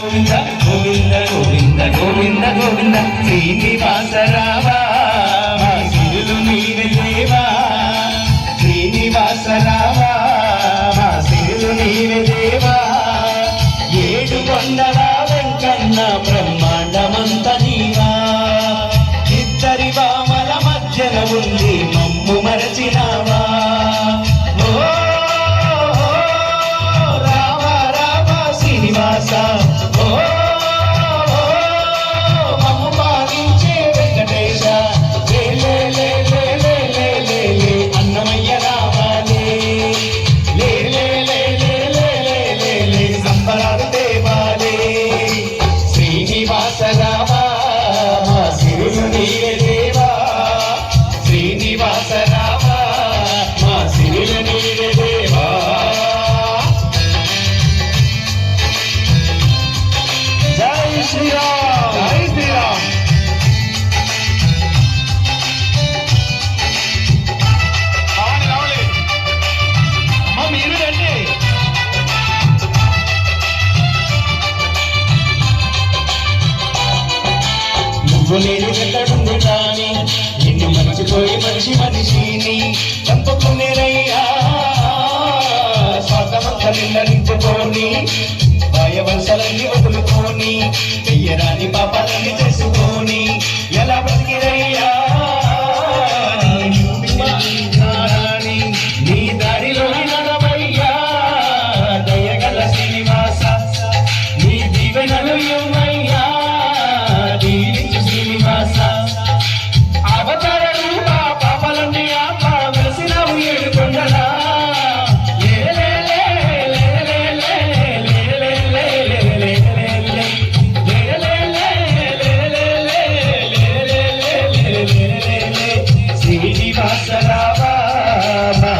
గోవింద గోవింద గోవింద గోవింద గోవింద శ్రీనివాస రావా సిరులు నీవే దేవా శ్రీనివాస రావా సిరులు నీవే దేవా ఏడు కొండల వెంకన్న బ్రహ్మాండమంత నీవా ఇద్దరి బామల మధ్యన ఉంది మమ్ము మరచినావా నేను ఎక్కడుంది కానీ నిన్ను మర్చిపోయి మనిషి మనిషిని చంపుకునేరయ్యా స్వార్థమంతా నిన్న నింపుకొని భయవలసల